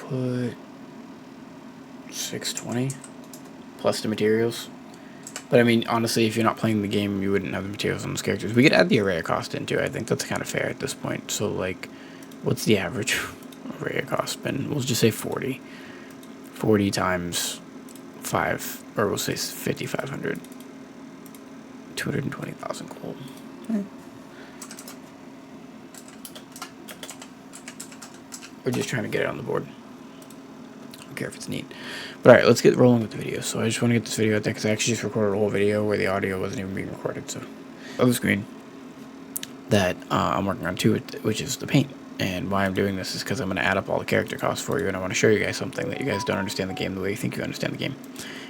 put 620 plus the materials. But I mean, honestly, if you're not playing the game, you wouldn't have the materials on those characters. We could add the array cost into it. I think that's kind of fair at this point. So, like, what's the average array cost been? We'll just say 40. 40 times 5, or we'll say 5,500. 220,000 gold. We're just trying to get it on the board. I don't care if it's neat. But alright, let's get rolling with the video. So I just want to get this video out there because I actually just recorded a whole video where the audio wasn't even being recorded. So other screen that I'm working on too, which is the paint. And why I'm doing this is because I'm going to add up all the character costs for you, and I want to show you guys something that you guys don't understand the game the way you think you understand the game.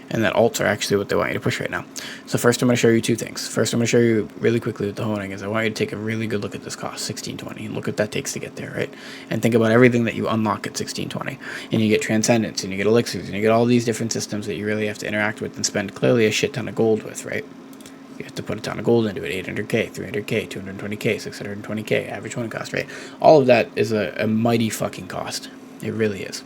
And that alts are actually what they want you to push right now. So first I'm going to show you two things. First I'm going to show you really quickly with the honing is I want you to take a really good look at this cost, 1620, and look what that takes to get there, right? And think about everything that you unlock at 1620. And you get transcendence, and you get elixirs, and you get all these different systems that you really have to interact with and spend clearly a shit ton of gold with, right? You have to put a ton of gold into it, 800k, 300k, 220k, 620k, average honing cost, right? All of that is a mighty fucking cost. It really is.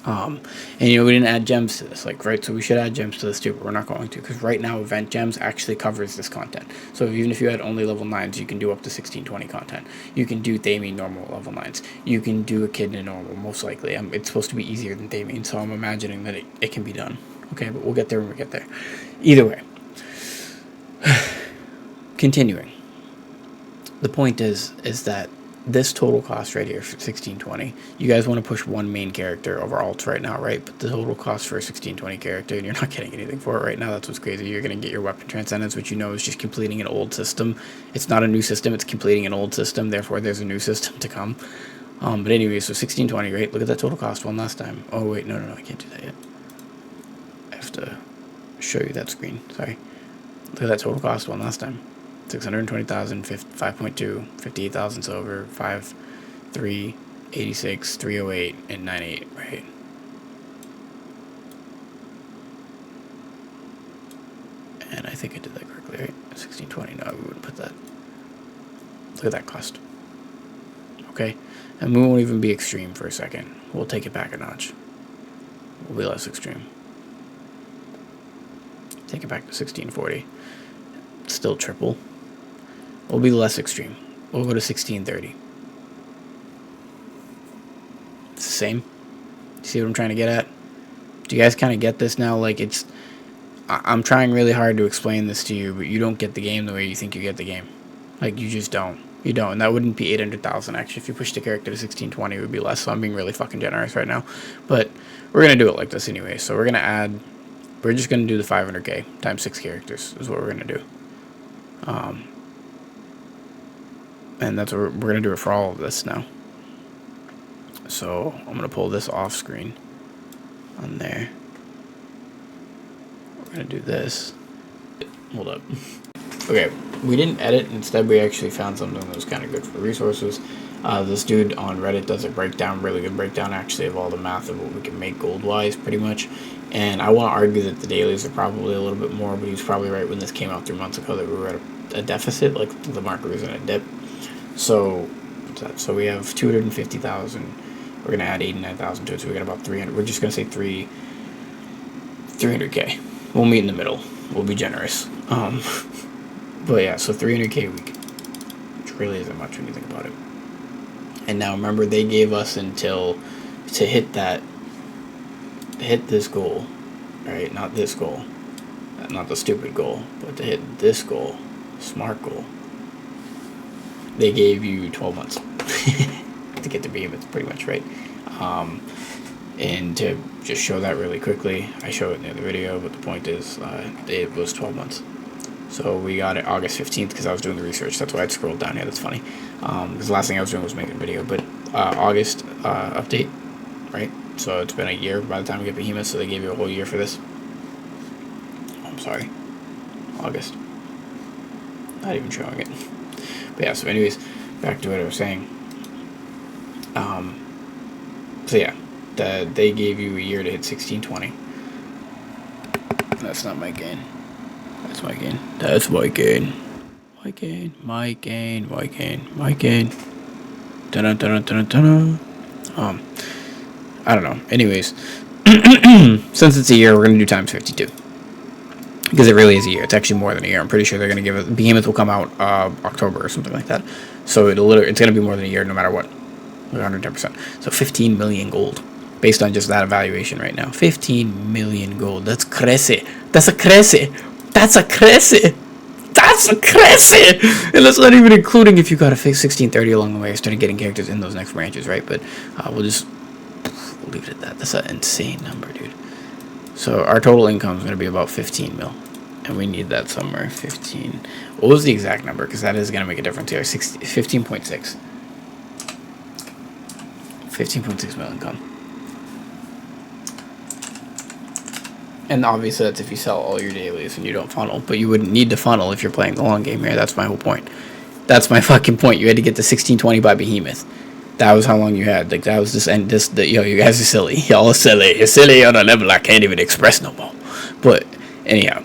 And you know, we didn't add gems to this, like, right? So we should add gems to this too, but we're not going to, because right now event gems actually covers this content. So even if you had only level 9s, you can do up to 1620 content. You can do Thameen normal level 9s. You can do Echidna normal, most likely. It's supposed to be easier than Thameen, so I'm imagining that it can be done. Okay, but we'll get there when we get there. Either way. Continuing. The point is that this total cost right here for 1620, you guys want to push one main character over alts right now, right? But the total cost for a 1620 character, and you're not getting anything for it right now, that's what's crazy. You're going to get your weapon transcendence, which you know is just completing an old system. It's not a new system, it's completing an old system, therefore there's a new system to come. But anyway, so 1620, right? Look at that total cost one last time. Oh wait, no, I can't do that yet. I have to show you that screen, sorry. Look at that total cost one last time. 620,000, 5.2, 58,000 silver, 5, 3, 86, 308, and 98, right? And I think I did that correctly, right? 1620, no, we wouldn't put that. Look at that cost. Okay? And we won't even be extreme for a second. We'll take it back a notch. We'll be less extreme. Take it back to 1640. Still triple. We'll be less extreme. We'll go to 1630. It's the same. See what I'm trying to get at? Do you guys kind of get this now? Like, it's... I'm trying really hard to explain this to you, but you don't get the game the way you think you get the game. Like, you just don't. You don't. And that wouldn't be 800,000, actually. If you pushed the character to 1620, it would be less. So I'm being really fucking generous right now. But we're going to do it like this anyway. So we're going to add... We're just going to do the 500k times 6 characters is what we're going to do. And that's what we're going to do it for all of this now. So I'm going to pull this off screen on there. We're going to do this. Hold up. Okay, we didn't edit. Instead, we actually found something that was kind of good for resources. This dude on Reddit does a breakdown, really good breakdown actually, of all the math of what we can make gold-wise, pretty much. And I want to argue that the dailies are probably a little bit more, but he was probably right when this came out 3 months ago that we were at a deficit, like the market was in a dip. So, what's that? So we have 250,000. We're going to add 89,000 to it, so we got about 300. We're just going to say 300k. We'll meet in the middle. We'll be generous. But yeah, so 300k a week, which really isn't much when you think about it. And now remember, they gave us until to hit this goal, right? Not this goal, not the stupid goal, but to hit this goal, smart goal. They gave you 12 months to get to behemoth, pretty much, right? And to just show that really quickly, I show it in the other video, but the point is, it was 12 months. So we got it August 15th because I was doing the research. That's why I scrolled down here. That's funny. Because the last thing I was doing was making a video. But August update, right? So it's been a year by the time we get behemoth, so they gave you a whole year for this. Oh, I'm sorry. August. Not even showing it. But yeah, so anyways, back to what I was saying. So yeah, they gave you a year to hit 1620. That's not my gain. That's my gain. That's my gain. My gain. My gain. My gain. My gain. Alright, I don't know. Anyways, since it's a year, we're going to do times 52. Because it really is a year. It's actually more than a year. I'm pretty sure they're going to give it... Behemoth will come out October or something like that. So it's going to be more than a year no matter what. 110%. So 15 million gold. Based on just that evaluation right now. 15 million gold. That's crazy. That's a crazy. That's a crazy. That's a crazy. And that's not even including if you got a 1630 along the way. I started getting characters in those next branches, right? But we'll leave it at that. That's an insane number, dude. So our total income is going to be about 15 mil. And we need that somewhere. 15. What was the exact number? Because that is going to make a difference here. 15.6. 15.6 mil income. And obviously that's if you sell all your dailies and you don't funnel. But you wouldn't need to funnel if you're playing the long game here. That's my whole point. That's my fucking point. You had to get the 1620 by Behemoth. That was how long you had. Like, that was just... And this... Yo, you guys are silly. Y'all are silly. You're silly on a level I can't even express no more. But, anyhow.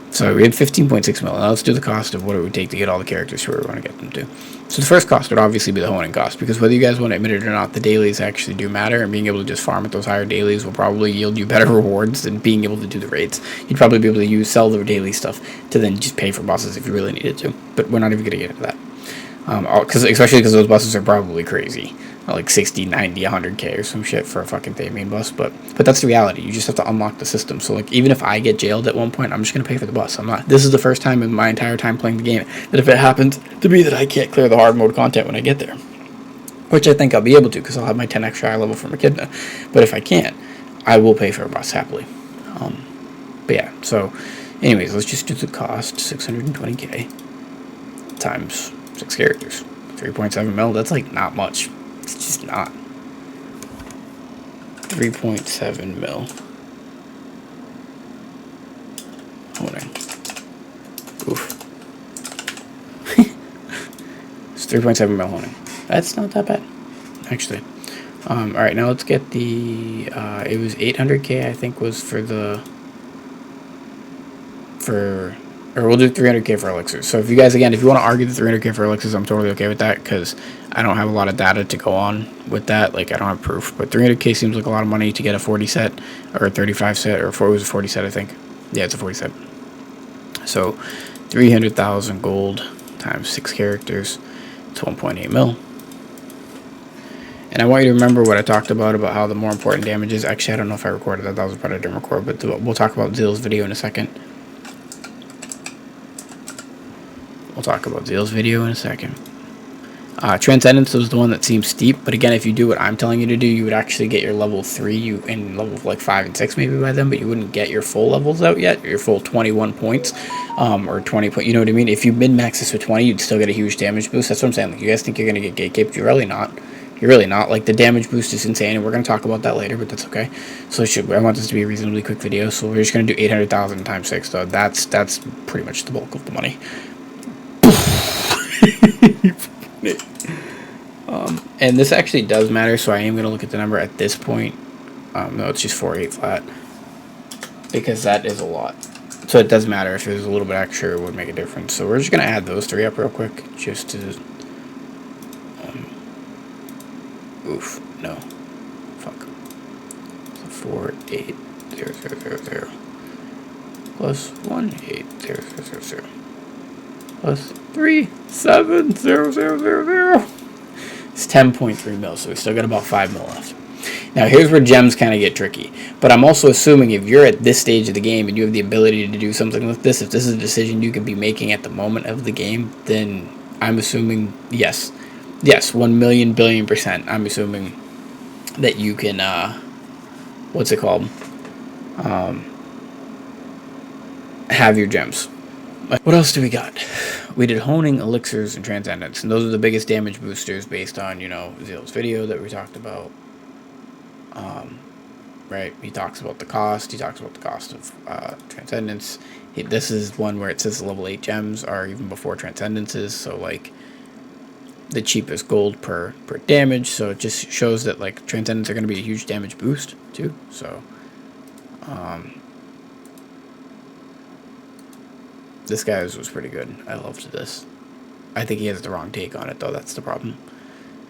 So, we had 15.6 mil. Now, let's do the cost of what it would take to get all the characters where we want to get them to. So, the first cost would obviously be the honing cost. Because whether you guys want to admit it or not, the dailies actually do matter. And being able to just farm at those higher dailies will probably yield you better rewards than being able to do the raids. You'd probably be able to sell the daily stuff to then just pay for bosses if you really needed to. But we're not even going to get into that. Especially because those buses are probably crazy. Like 60, 90, 100k or some shit for a fucking Thameen bus. But that's the reality. You just have to unlock the system. So, like, even if I get jailed at one point, I'm just going to pay for the bus. This is the first time in my entire time playing the game that if it happens to be that I can't clear the hard mode content when I get there. Which I think I'll be able to because I'll have my 10 extra high level from Echidna. But if I can't, I will pay for a bus happily. But yeah, so anyways, let's just do the cost. 620k times 6 characters. 3.7 mil, that's like not much. It's just not. 3.7 mil. Honing. Oof. It's 3.7 mil honing. That's not that bad, actually. Alright, now let's get the... it was 800k, I think, was for the... Or we'll do 300k for elixirs. So if you guys, again, if you want to argue the 300k for elixirs, I'm totally okay with that because I don't have a lot of data to go on with that. Like, I don't have proof. But 300k seems like a lot of money to get a 40 set or a 35 set or it was a 40 set, I think. Yeah, it's a 40 set. So 300,000 gold times 6 characters. It's 1.8 mil. And I want you to remember what I talked about how the more important damage is. Actually, I don't know if I recorded that. That was a part I didn't record. But we'll talk about Zeal's video in a second. We'll talk about Zeal's video in a second. Transcendence was the one that seems steep, but again, if you do what I'm telling you to do, you would actually get your level 3 and level like 5 and 6 maybe by then, but you wouldn't get your full levels out yet, your full 21 points, or 20 points, you know what I mean? If you min-max this with 20, you'd still get a huge damage boost. That's what I'm saying. Like, you guys think you're going to get gatekept, you're really not. You're really not. Like, the damage boost is insane, and we're going to talk about that later, but that's okay. So I want this to be a reasonably quick video, so we're just going to do 800,000 times 6, so that's pretty much the bulk of the money. And this actually does matter, so I am going to look at the number at this point. No, it's just 4.8 flat, because that is a lot. So it does matter. If it was a little bit extra, it would make a difference. So we're just going to add those 3 up real quick, just to... oof, no. Fuck. So 4.80000 plus 1.80000 plus 3.70000. It's 10.3 mil, so we still got about 5 mil left. Now, here's where gems kind of get tricky. But I'm also assuming if you're at this stage of the game and you have the ability to do something like this, if this is a decision you can be making at the moment of the game, then I'm assuming, yes. Yes, 1 million billion %. I'm assuming that you can, what's it called? Have your gems. What else do we got? We did honing, elixirs, and transcendence, and those are the biggest damage boosters based on, you know, Zeal's video that we talked about. Right? He talks about the cost. He talks about the cost of transcendence. This is one where it says level 8 gems are even before transcendences, so like the cheapest gold per damage. So it just shows that like transcendence are going to be a huge damage boost too. So this guy's was pretty good. I loved this. I think he has the wrong take on it, though. That's the problem.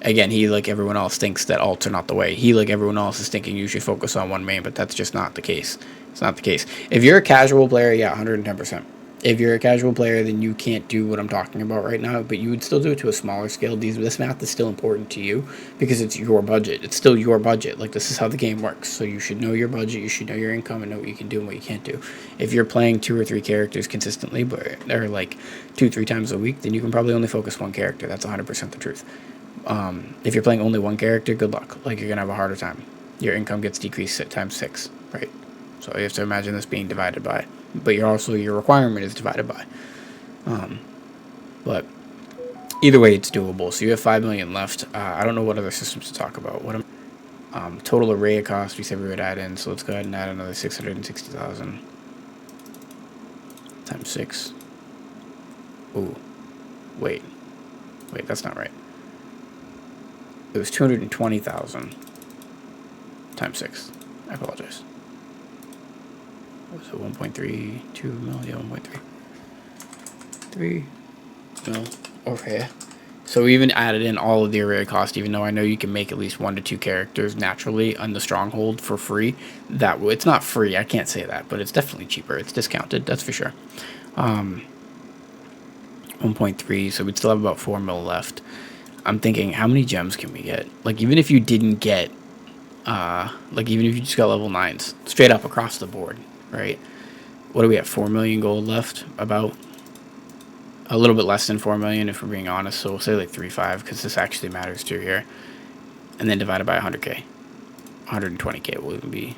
Again, he, like everyone else, thinks that alts are not the way. He, like everyone else, is thinking you should focus on one main, but that's just not the case. It's not the case. If you're a casual player, yeah, 110%. If you're a casual player, then you can't do what I'm talking about right now, but you would still do it to a smaller scale. This math is still important to you because it's your budget. It's still your budget. Like, this is how the game works. So you should know your budget, you should know your income, and know what you can do and what you can't do. If you're playing 2 or 3 characters consistently, but they're like 2-3 times a week, then you can probably only focus one character. That's 100% the truth. If you're playing only one character, good luck. Like, you're going to have a harder time. Your income gets decreased at times 6, right? So you have to imagine this being divided by. But your requirement is divided by. But either way, it's doable. So you have 5 million left. I don't know what other systems to talk about. Total array cost, we said we would add in. So let's go ahead and add another 660,000 times 6. Ooh. Wait, that's not right. It was 220,000 times 6. I apologize. So 1.32 mil, yeah, 1.3. 3 mil over here. So we even added in all of the array cost, even though I know you can make at least 1 to 2 characters naturally on the stronghold for free. It's not free, I can't say that, but it's definitely cheaper. It's discounted, that's for sure. 1.3, so we'd still have about 4 mil left. I'm thinking, how many gems can we get? Like, even if you didn't get, even if you just got level 9s, straight up across the board, right? What do we have, 4 million gold left? About a little bit less than 4 million, if we're being honest, so we'll say like 3.5, because this actually matters too here. And then divided by 100k. 120k will even be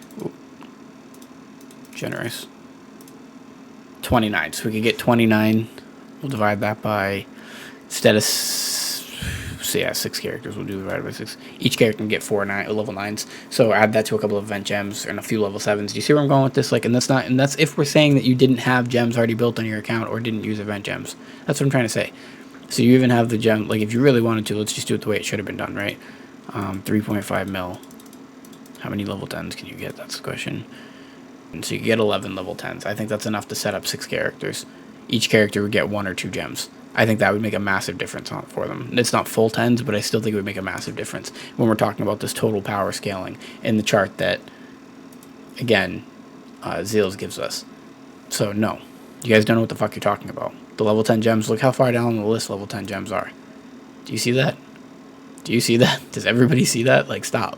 generous. 29, so we could get 29. We'll divide that by, instead of, so yeah, 6 characters, we'll do divided by 6. Each character can get 4 level 9s. So add that to a couple of event gems and a few level 7s. Do you see where I'm going with this? Like, and that's if we're saying that you didn't have gems already built on your account or didn't use event gems. That's what I'm trying to say. So you even have the gem, like if you really wanted to, let's just do it the way it should have been done, right? 3.5 mil. How many level 10s can you get? That's the question. And so you get 11 level 10s. I think that's enough to set up 6 characters. Each character would get 1 or 2 gems. I think that would make a massive difference for them. It's not full 10s, but I still think it would make a massive difference when we're talking about this total power scaling in the chart that, again, Zeals gives us. So, no. You guys don't know what the fuck you're talking about. The level 10 gems, look how far down the list level 10 gems are. Do you see that? Do you see that? Does everybody see that? Like, stop.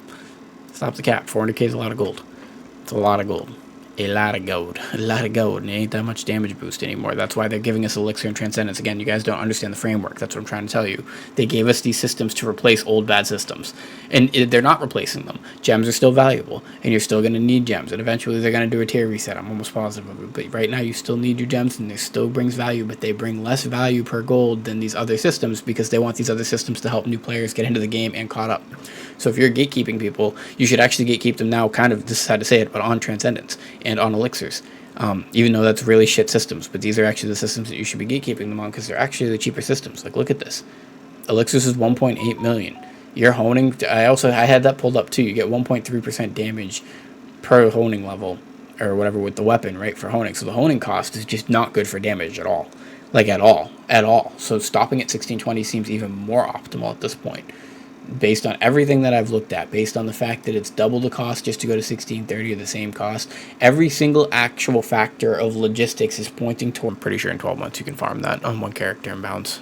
Stop the cap. 400k is a lot of gold. It's a lot of gold. A lot of gold. A lot of gold. And it ain't that much damage boost anymore. That's why they're giving us Elixir and Transcendence. Again, you guys don't understand the framework. That's what I'm trying to tell you. They gave us these systems to replace old bad systems. And they're not replacing them. Gems are still valuable. And you're still going to need gems. And eventually they're going to do a tier reset. I'm almost positive of it. But right now you still need your gems. And it still brings value. But they bring less value per gold than these other systems. Because they want these other systems to help new players get into the game and caught up. So if you're gatekeeping people, you should actually gatekeep them now, kind of, this is how to say it, but on Transcendence and on Elixirs. Even though that's really shit systems, but these are actually the systems that you should be gatekeeping them on because they're actually the cheaper systems. Like, look at this. Elixirs is 1.8 million. You're honing, I had that pulled up too. You get 1.3% damage per honing level, or whatever, with the weapon, right, for honing. So the honing cost is just not good for damage at all. Like, at all. So stopping at 1620 seems even more optimal at this point. Based on everything that I've looked at, based on the fact that it's double the cost just to go to 1630 or the same cost, every single actual factor of logistics is pointing toward. I'm pretty sure in 12 months you can farm that on one character in bounds.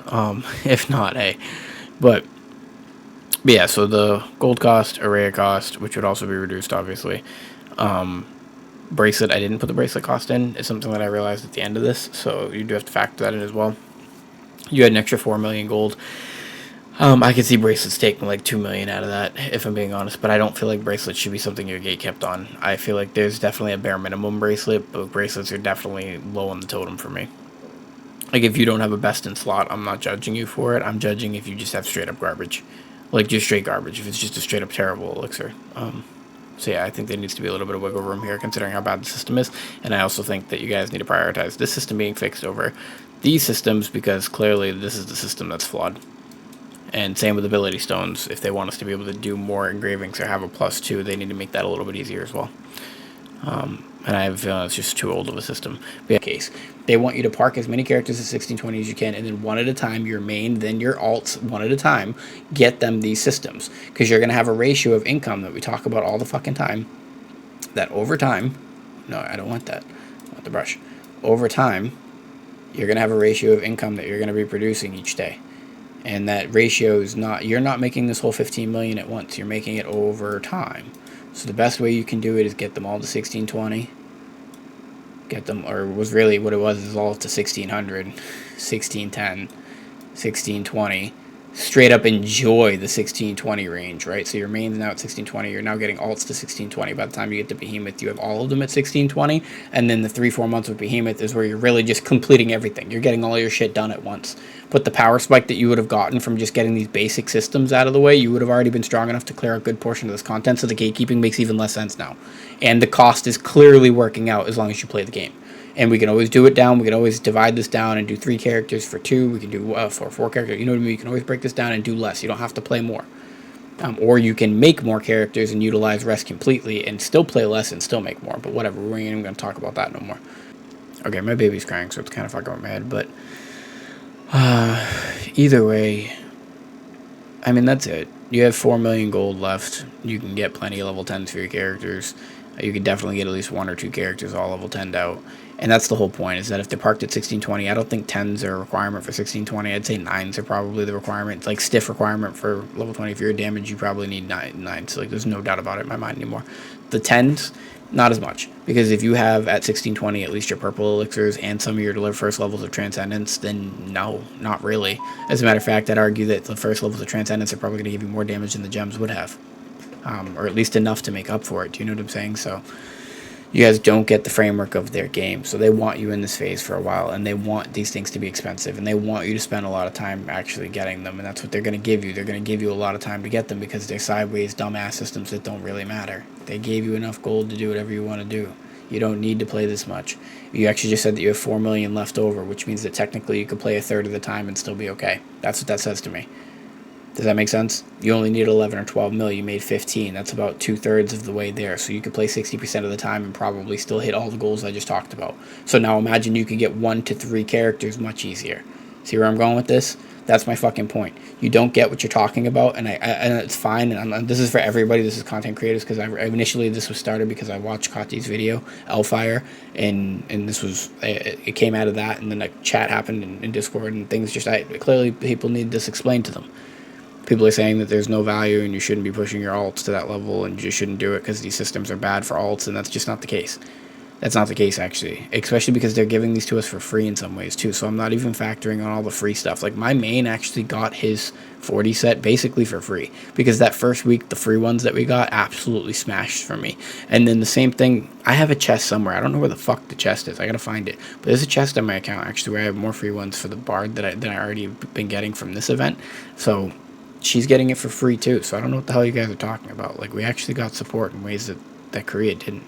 If not, hey. But yeah, so the gold cost, array cost, which would also be reduced, obviously. Bracelet, I didn't put the bracelet cost in. It's something that I realized at the end of this, so you do have to factor that in as well. You had an extra 4 million gold. I could see bracelets taking like 2 million out of that, if I'm being honest, but I don't feel like bracelets should be something you're gatekept on. I feel like there's definitely a bare minimum bracelet, but bracelets are definitely low on the totem for me. Like, if you don't have a best in slot, I'm not judging you for it. I'm judging if you just have straight up garbage. Like, just straight garbage, if it's just a straight up terrible elixir. So yeah, I think there needs to be a little bit of wiggle room here, considering how bad the system is, and I also think that you guys need to prioritize this system being fixed over these systems, because clearly this is the system that's flawed. And same with ability stones. If they want us to be able to do more engravings or have a +2, they need to make that a little bit easier as well. And I have a feeling it's just too old of a system. But in case, they want you to park as many characters at 1620 as you can, and then one at a time, your main, then your alts, one at a time, get them these systems. Because you're going to have a ratio of income that we talk about all the fucking time, that over time, no, I don't want that. I want the brush. Over time, you're going to have a ratio of income that you're going to be producing each day. And that ratio is not, you're not making this whole 15 million at once, you're making it over time. So the best way you can do it is get them all to 1620. Get them, or was really what it was, is all to 1600, 1610, 1620. Straight up enjoy the 1620 range, right? So your main's now at 1620. You're now getting alts to 1620. By the time you get to behemoth, you have all of them at 1620. And then the 3-4 months with behemoth is where you're really just completing everything. You're getting all your shit done at once. But the power spike that you would have gotten from just getting these basic systems out of the way, you would have already been strong enough to clear a good portion of this content. So the gatekeeping makes even less sense now. And the cost is clearly working out as long as you play the game. And we can always do it down. We can always divide this down and do 3 characters for 2. We can do for 4 characters. You know what I mean? You can always break this down and do less. You don't have to play more. Or you can make more characters and utilize rest completely and still play less and still make more. But whatever. We ain't even going to talk about that no more. Okay, my baby's crying, so it's kind of fucking with my head. But either way, I mean, that's it. You have 4 million gold left. You can get plenty of level 10s for your characters. You could definitely get at least 1 or 2 characters all level 10'd out. And that's the whole point, is that if they're parked at 1620, I don't think 10s are a requirement for 1620. I'd say 9s are probably the requirement. It's like stiff requirement for level 20. If you're a damage, you probably need 9s. Like, there's no doubt about it in my mind anymore. The 10s, not as much. Because if you have at 1620 at least your purple elixirs and some of your first levels of transcendence, then no, not really. As a matter of fact, I'd argue that the first levels of transcendence are probably going to give you more damage than the gems would have. Or at least enough to make up for it. Do you know what I'm saying? So you guys don't get the framework of their game. So they want you in this phase for a while, and they want these things to be expensive, and they want you to spend a lot of time actually getting them, and that's what they're going to give you. They're going to give you a lot of time to get them because they're sideways, dumbass systems that don't really matter. They gave you enough gold to do whatever you want to do. You don't need to play this much. You actually just said that you have 4 million left over, which means that technically you could play a third of the time and still be okay. That's what that says to me. Does that make sense? You only need 11 or 12 mil. You made 15. That's about 2/3 of the way there. So you could play 60% of the time and probably still hit all the goals I just talked about. So now imagine you could get 1 to 3 characters much easier. See where I'm going with this? That's my fucking point. You don't get what you're talking about, and and it's fine. And this is for everybody. This is content creators, because initially this was started because I watched Kati's video, Elfire, and this was it came out of that, and then a chat happened in Discord, and things just clearly people need this explained to them. People are saying that there's no value and you shouldn't be pushing your alts to that level and you just shouldn't do it because these systems are bad for alts, and that's just not the case. That's not the case, actually, especially because they're giving these to us for free in some ways too. So I'm not even factoring on all the free stuff. Like, my main actually got his 40 set basically for free, because that first week the free ones that we got absolutely smashed for me. And then the same thing, I have a chest somewhere. I don't know where the fuck the chest is. I gotta find it. But there's a chest on my account actually where I have more free ones for the bard that I already been getting from this event. So she's getting it for free too, so I don't know what the hell you guys are talking about. Like, we actually got support in ways that Korea didn't.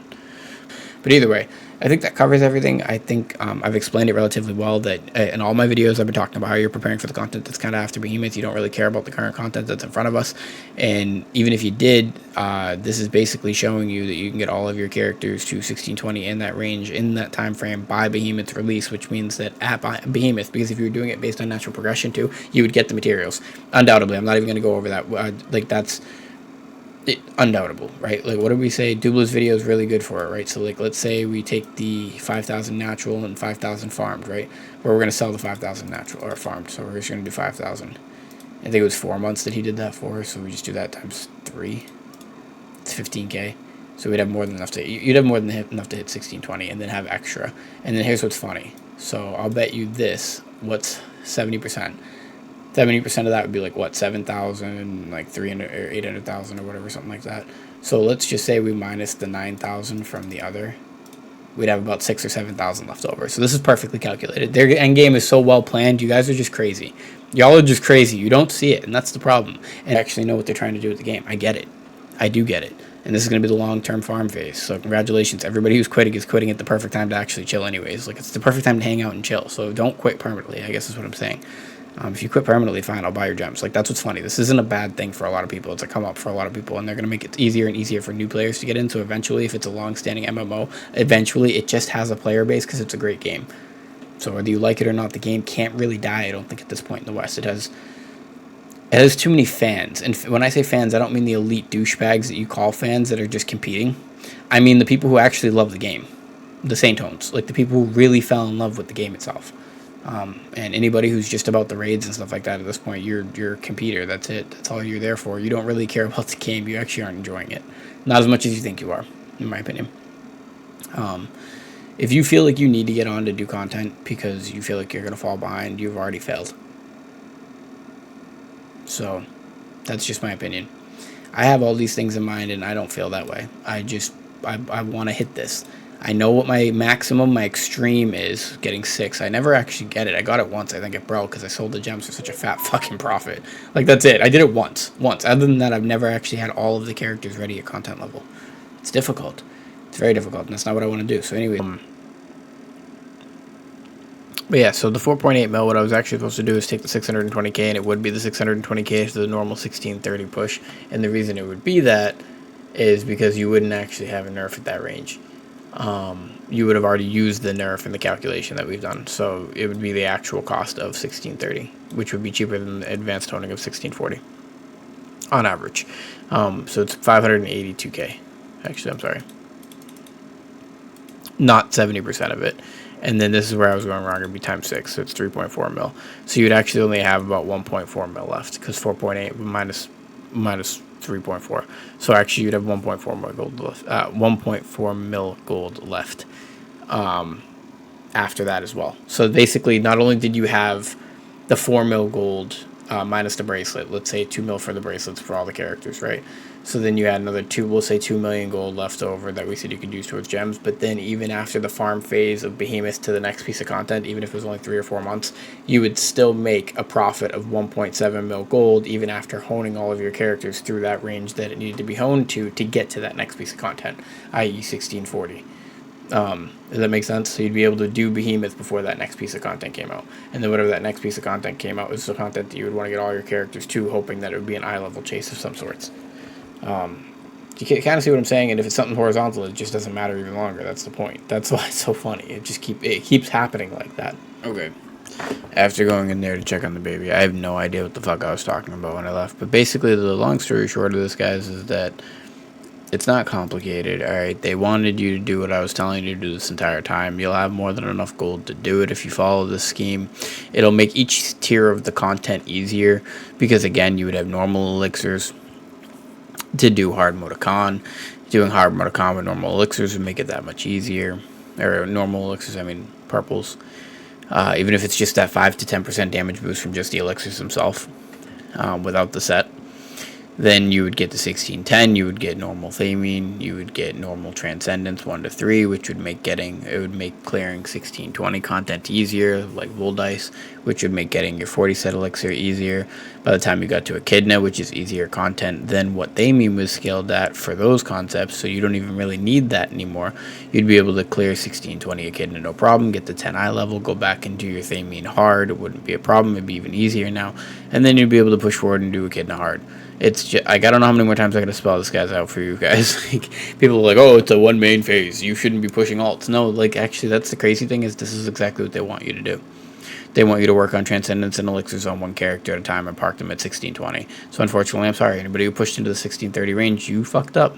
But either way, I think that covers everything. I think I've explained it relatively well, that in all my videos I've been talking about how you're preparing for the content that's kind of after Behemoth. You don't really care about the current content that's in front of us. And even if you did, this is basically showing you that you can get all of your characters to 1620 in that range, in that time frame, by Behemoth's release, which means that at Behemoth, because if you were doing it based on natural progression too, you would get the materials. Undoubtedly. I'm not even going to go over that. Like, that's undoubtable, right? Like, what did we say? Dubla's video is really good for it, right? So, like, let's say we take the 5,000 natural and 5,000 farmed, right? Where we're going to sell the 5,000 natural or farmed, so we're just going to do 5,000. I think it was 4 months that he did that for, so we just do that times 3. It's 15k. So we'd have more than enough to, you'd have more than enough to hit 1620 and then have extra. And then here's what's funny. So I'll bet you this. What's 70%? 70% of that would be like, what, 7,000, like 300 or 800,000 or whatever, something like that. So let's just say we minus the 9,000 from the other. We'd have about 6,000 or 7,000 left over. So this is perfectly calculated. Their end game is so well planned. You guys are just crazy. Y'all are just crazy. You don't see it, and that's the problem. And actually know what they're trying to do with the game. I get it. I do get it. And this is going to be the long-term farm phase. So congratulations. Everybody who's quitting is quitting at the perfect time to actually chill anyways. Like, it's the perfect time to hang out and chill. So don't quit permanently, I guess is what I'm saying. If you quit permanently, fine, I'll buy your gems. Like, that's what's funny. This isn't a bad thing for a lot of people. It's a come up for a lot of people, and they're going to make it easier and easier for new players to get in. So eventually, if it's a long-standing MMO, eventually it just has a player base because it's a great game. So whether you like it or not, the game can't really die, I don't think, at this point in the West. It has too many fans. And when I say fans, I don't mean the elite douchebags that you call fans that are just competing. I mean the people who actually love the game. The Saintones. Like, the people who really fell in love with the game itself. And anybody who's just about the raids and stuff like that at this point, you're a competitor. That's it. That's all you're there for. You don't really care about the game. You actually aren't enjoying it. Not as much as you think you are, in my opinion. If you feel like you need to get on to do content because you feel like you're going to fall behind, you've already failed. So, that's just my opinion. I have all these things in mind, and I don't feel that way. I want to hit this. I know what my maximum, my extreme is, getting 6. I never actually get it. I got it once, I think, at Bro, because I sold the gems for such a fat fucking profit. Like, that's it. I did it once. Other than that, I've never actually had all of the characters ready at content level. It's difficult. It's very difficult, and that's not what I want to do. So anyway, but yeah, so the 4.8 mil, what I was actually supposed to do is take the 620k, and it would be the 620k to the normal 1630 push. And the reason it would be that is because you wouldn't actually have a nerf at that range. You would have already used the nerf in the calculation that we've done. So it would be the actual cost of 1630, which would be cheaper than the advanced toning of 1640 on average. So it's 582k. Actually, I'm sorry. Not 70% of it. And then this is where I was going wrong. It would be times 6, so it's 3.4 mil. So you'd actually only have about 1.4 mil left, because 4.8 minus 3.4. So actually you'd have 1.4 mil gold left. 1.4 mil gold left after that as well. So basically, not only did you have the 4 mil gold minus the bracelet, let's say 2 mil for the bracelets for all the characters, right? So then you had another 2 million gold left over that we said you could use towards gems. But then even after the farm phase of Behemoth to the next piece of content, even if it was only 3 or 4 months, you would still make a profit of 1.7 mil gold even after honing all of your characters through that range that it needed to be honed to get to that next piece of content, i.e. 1640. Does that make sense? So you'd be able to do Behemoth before that next piece of content came out. And then whatever that next piece of content came out was the content that you would want to get all your characters to, hoping that it would be an eye level chase of some sorts. You can kind of see what I'm saying, and if it's something horizontal, it just doesn't matter even longer. That's the point. That's why it's so funny. It keeps happening like that. Okay. After going in there to check on the baby, I have no idea what the fuck I was talking about when I left. But basically, the long story short of this, guys, is that it's not complicated, alright? They wanted you to do what I was telling you to do this entire time. You'll have more than enough gold to do it if you follow this scheme. It'll make each tier of the content easier, because again, you would have normal elixirs to do hard mode of con. Doing hard mode of con with normal elixirs would make it that much easier. Or normal elixirs, I mean purples. Even if it's just that 5 to 10% damage boost from just the elixirs themselves, without the set. Then you would get the 1610, you would get normal Thamine, you would get normal Transcendence 1 to 3, which would make clearing 1620 content easier, like Wool Dice, which would make getting your 40 set elixir easier. By the time you got to Echidna, which is easier content than what Thamine was scaled at for those concepts, so you don't even really need that anymore. You'd be able to clear 1620 Echidna no problem, get the 10 eye level, go back and do your Thamine hard. It wouldn't be a problem, it'd be even easier now. And then you'd be able to push forward and do Echidna hard. It's just, like, I don't know how many more times I gotta spell this guy's out for you guys. Like, people are like, oh, it's a one main phase, you shouldn't be pushing alts. No, like, actually, that's the crazy thing, is this is exactly what they want you to do. They want you to work on Transcendence and Elixirs on one character at a time and park them at 1620. So unfortunately, I'm sorry, anybody who pushed into the 1630 range, you fucked up.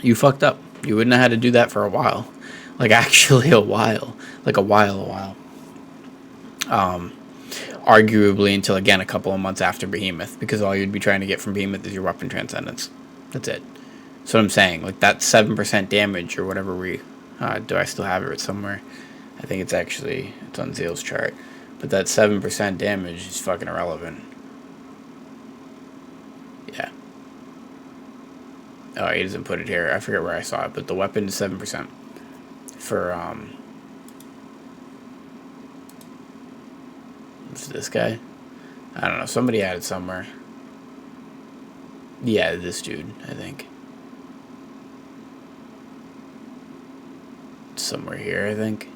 You fucked up. You wouldn't have had to do that for a while. Like, actually a while. Like, a while. Arguably until, again, a couple of months after Behemoth, because all you'd be trying to get from Behemoth is your weapon Transcendence. That's it. So what I'm saying, like, that 7% damage or whatever do I still have it somewhere? I think it's on Zeal's chart. But that 7% damage is fucking irrelevant. Yeah. Oh, he doesn't put it here. I forget where I saw it, but the weapon is 7% for, what's this guy? I don't know. Somebody had it somewhere. Yeah, this dude, I think. Somewhere here, I think.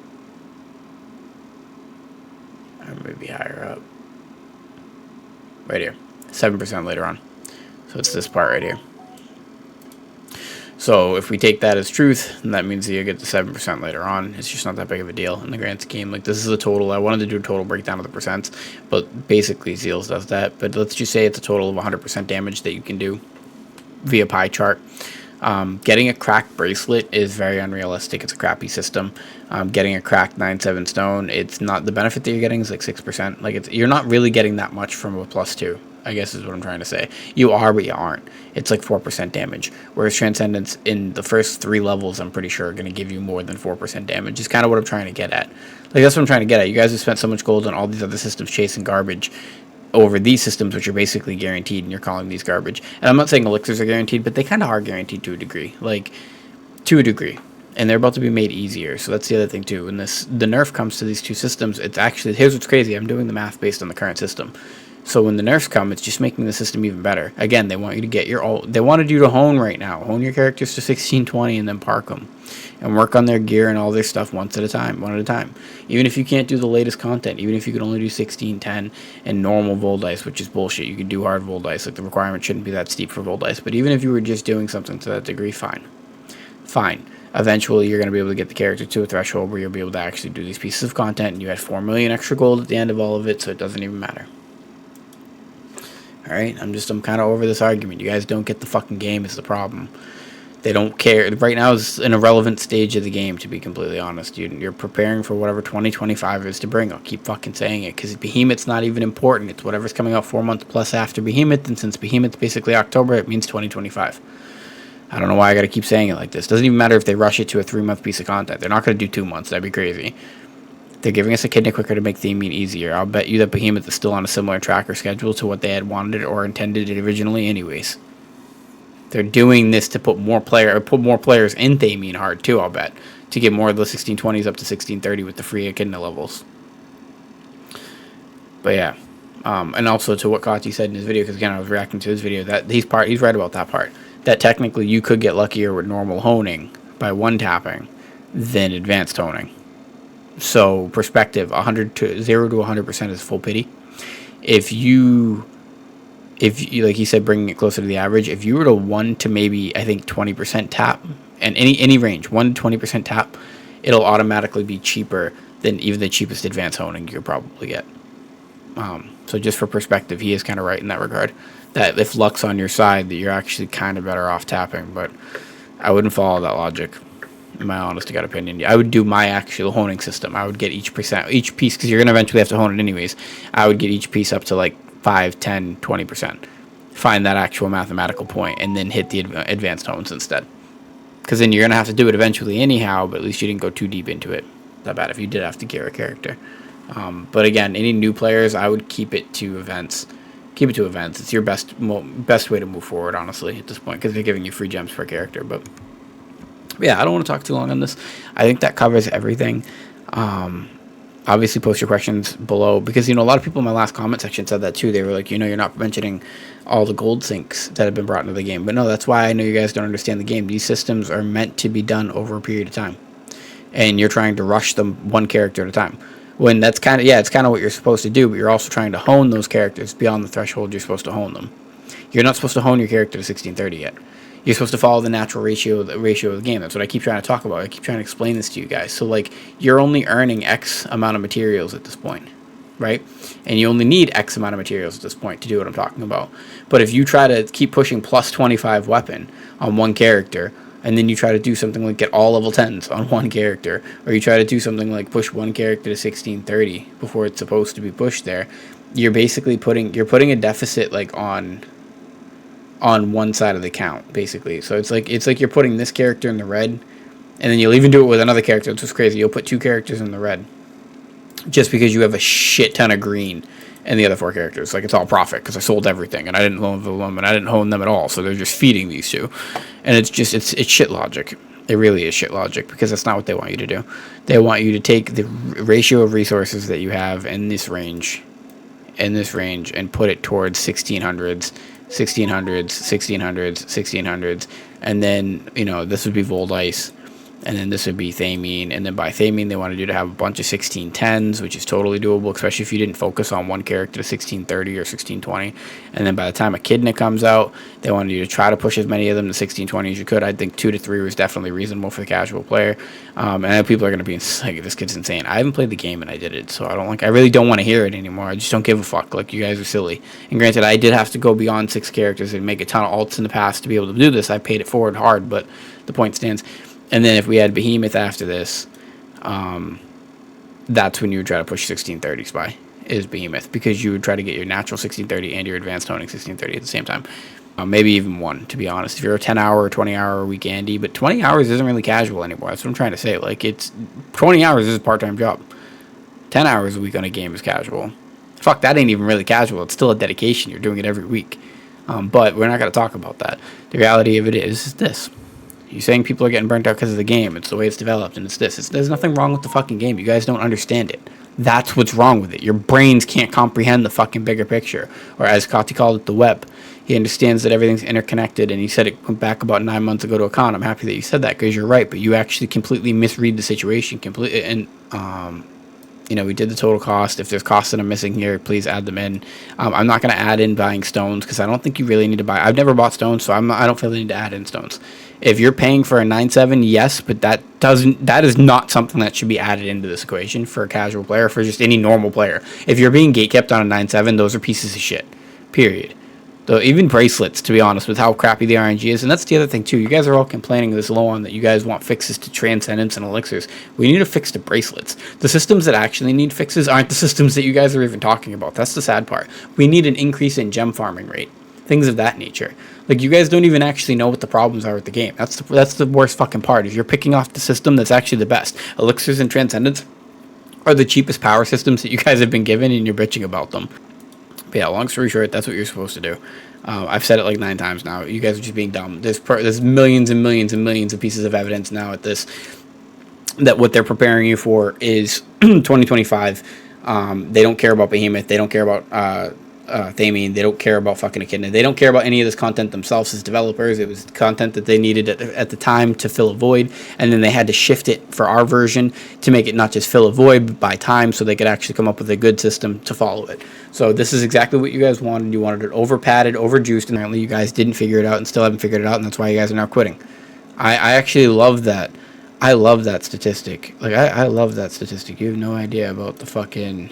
Or maybe higher up. right here. 7% later on. So it's this part right here. So if we take that as truth, then that means that you get the 7% later on. It's just not that big of a deal in the grand scheme. Like, this is a total. I wanted to do a total breakdown of the percents, but basically Zeals does that. But let's just say it's a total of 100% damage that you can do via pie chart. Getting a cracked bracelet is very unrealistic. It's a crappy system. Getting a cracked 9/7 stone, it's not, the benefit that you're getting is like 6%. Like, you're not really getting that much from a +2, I guess is what I'm trying to say. You are, but you aren't. It's like 4% damage. Whereas Transcendence in the first 3 levels, I'm pretty sure, are going to give you more than 4% damage. Is kind of what I'm trying to get at. Like, that's what I'm trying to get at. You guys have spent so much gold on all these other systems chasing garbage over these systems, which are basically guaranteed, and you're calling these garbage. And I'm not saying elixirs are guaranteed, but they kind of are guaranteed to a degree. Like, to a degree. And they're about to be made easier, so that's the other thing too. When the nerf comes to these two systems, it's actually, here's what's crazy, I'm doing the math based on the current system. So when the nerfs come, it's just making the system even better. Again, they want you to get they wanted you to hone right now. Hone your characters to 1620 and then park them. And work on their gear and all their stuff one at a time. Even if you can't do the latest content, even if you can only do 1610 and normal Vol Dice, which is bullshit. You can do hard Vol Dice, like the requirement shouldn't be that steep for Vol Dice. But even if you were just doing something to that degree, fine. Eventually, you're going to be able to get the character to a threshold where you'll be able to actually do these pieces of content, and you had 4 million extra gold at the end of all of it, so it doesn't even matter. Alright, I'm kind of over this argument. You guys don't get the fucking game is the problem. They don't care. Right now is an irrelevant stage of the game, to be completely honest. You're preparing for whatever 2025 is to bring. I'll keep fucking saying it, because Behemoth's not even important. It's whatever's coming out 4 months plus after Behemoth, and since Behemoth's basically October, it means 2025. I don't know why I gotta keep saying it like this. Doesn't even matter if they rush it to a 3-month piece of content. They're not gonna do 2 months. That'd be crazy. They're giving us a kidney quicker to make theming easier. I'll bet you that Behemoth is still on a similar tracker schedule to what they had wanted or intended it originally anyways. They're doing this to put more players in theming hard too, I'll bet. To get more of the 1620s up to 1630 with the free echidna levels. But yeah. And also to what Kati said in his video, because again I was reacting to his video, that he's right about that part. That technically you could get luckier with normal honing by one tapping than advanced honing. So perspective, 0 to 100% is full pity. If you like he said, bringing it closer to the average, if you were to 1 to maybe I think 20% tap, and any range 1 to 20% tap, it'll automatically be cheaper than even the cheapest advanced honing you could probably get. So just for perspective, he is kind of right in that regard. That if luck's on your side, that you're actually kind of better off tapping. But I wouldn't follow that logic, in my honest to God opinion. I would do my actual honing system. I would get each piece, because you're going to eventually have to hone it anyways. I would get each piece up to like 5, 10, 20%. Find that actual mathematical point, and then hit the advanced hones instead. Because then you're going to have to do it eventually anyhow, but at least you didn't go too deep into it. Not bad if you did have to gear a character. But again, any new players, I would keep it to events. Keep it to events. It's your best way to move forward, honestly, at this point, because they're giving you free gems per character. But yeah, I don't want to talk too long on this. I think that covers everything. Obviously, post your questions below, because, a lot of people in my last comment section said that too. They were like, you're not mentioning all the gold sinks that have been brought into the game. But no, that's why I know you guys don't understand the game. These systems are meant to be done over a period of time. And you're trying to rush them one character at a time. When that's it's kind of what you're supposed to do, but you're also trying to hone those characters beyond the threshold you're supposed to hone them. You're not supposed to hone your character to 1630 yet. You're supposed to follow the natural ratio of the game. That's what I keep trying to talk about. I keep trying to explain this to you guys. So, like, you're only earning X amount of materials at this point, right? And you only need X amount of materials at this point to do what I'm talking about. But if you try to keep pushing plus 25 weapon on one character, and then you try to do something like get all level 10s on one character, or you try to do something like push one character to 1630 before it's supposed to be pushed there, you're basically putting a deficit like on one side of the count, basically. So it's like you're putting this character in the red, and then you'll even do it with another character. It's just crazy. You'll put 2 characters in the red just because you have a shit ton of green and the other 4 characters. Like, it's all profit because I sold everything and I didn't hone them and I didn't hone them at all. So they're just feeding these 2. And it's shit logic. It really is shit logic, because that's not what they want you to do. They want you to take the ratio of resources that you have in this range and put it towards 1600s, 1600s, 1600s, 1600s, and then, this would be Vol Dice. And then this would be theming, and then by theming they wanted you to have a bunch of 1610s, which is totally doable, especially if you didn't focus on one character to 1630 or 1620. And then by the time Echidna comes out, they wanted you to try to push as many of them to 1620 as you could. I think 2 to 3 was definitely reasonable for the casual player. And I know people are going to be like, this kid's insane. I haven't played the game and I did it, so I really don't want to hear it anymore. I just don't give a fuck. Like, you guys are silly. And granted, I did have to go beyond 6 characters and make a ton of alts in the past to be able to do this. I paid it forward hard, but the point stands. And then if we had Behemoth after this, that's when you would try to push 1630s by, is Behemoth, because you would try to get your natural 1630 and your advanced honing 1630 at the same time. Maybe even one, to be honest. If you're a 10-hour or 20-hour a week Andy, but 20 hours isn't really casual anymore. That's what I'm trying to say. Like, it's 20 hours is a part-time job. 10 hours a week on a game is casual. Fuck, that ain't even really casual. It's still a dedication. You're doing it every week. But we're not going to talk about that. The reality of it is this. You're saying people are getting burnt out because of the game. It's the way it's developed, and it's this. There's nothing wrong with the fucking game. You guys don't understand it. That's what's wrong with it. Your brains can't comprehend the fucking bigger picture. Or as Kati called it, the web. He understands that everything's interconnected, and he said it went back about 9 months ago to a con. I'm happy that you said that, because you're right, but you actually completely misread the situation. Completely, and you know, we did the total cost. If there's costs that I'm missing here, please add them in. I'm not going to add in buying stones, because I don't think you really need to buy. I've never bought stones, so I don't feel the need to add in stones. If you're paying for a 9.7, yes, but that is not something that should be added into this equation for a casual player, for just any normal player. If you're being gatekept on a 9.7, those are pieces of shit. Period. Though even bracelets, to be honest, with how crappy the RNG is, and that's the other thing too. You guys are all complaining this low on that you guys want fixes to transcendence and elixirs. We need a fix to bracelets. The systems that actually need fixes aren't the systems that you guys are even talking about. That's the sad part. We need an increase in gem farming rate, things of that nature. Like, you guys don't even actually know what the problems are with the game. That's the worst fucking part. Is you're picking off the system that's actually the best. Elixirs and transcendence are the cheapest power systems that you guys have been given, and you're bitching about them. But yeah, long story short, that's what you're supposed to do. I've said it like 9 times now. You guys are just being dumb. There's millions and millions and millions of pieces of evidence now at this, that what they're preparing you for is 2025. They don't care about Behemoth. They don't care about theming. They don't care about fucking Echidna. They don't care about any of this content themselves as developers. It was content that they needed at the time to fill a void, and then they had to shift it for our version to make it not just fill a void, but buy time, so they could actually come up with a good system to follow it. So this is exactly what you guys wanted. You wanted it over padded, over juiced, and apparently you guys didn't figure it out and still haven't figured it out, and that's why you guys are now quitting. I actually love that. I love that statistic. Like, I love that statistic. You have no idea about the fucking...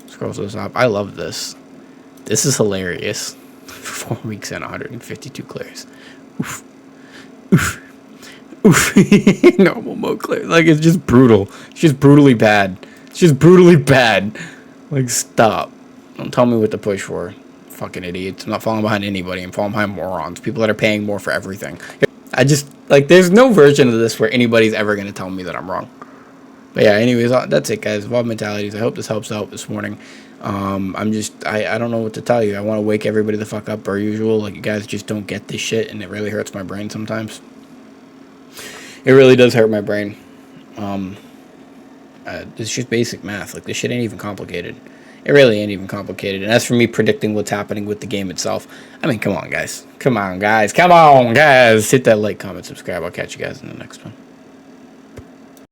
Scroll to the top. I love this. This is hilarious. 4 weeks and 152 clears. Oof. Oof. Oof. Normal mode clear. Like, it's just brutal. It's just brutally bad. It's just brutally bad. Like, stop. Don't tell me what to push for. Fucking idiots. I'm not falling behind anybody. I'm falling behind morons. People that are paying more for everything. I just, like, there's no version of this where anybody's ever going to tell me that I'm wrong. But yeah, anyways, that's it, guys. Evolved Mentalities. I hope this helps out this morning. I don't know what to tell you. I want to wake everybody the fuck up per usual. Like, you guys just don't get this shit, and it really hurts my brain sometimes. It really does hurt my brain. It's just basic math. Like, this shit ain't even complicated. It really ain't even complicated. And as for me predicting what's happening with the game itself, I mean, come on, guys. Come on, guys. Come on, guys. Hit that like, comment, subscribe. I'll catch you guys in the next one.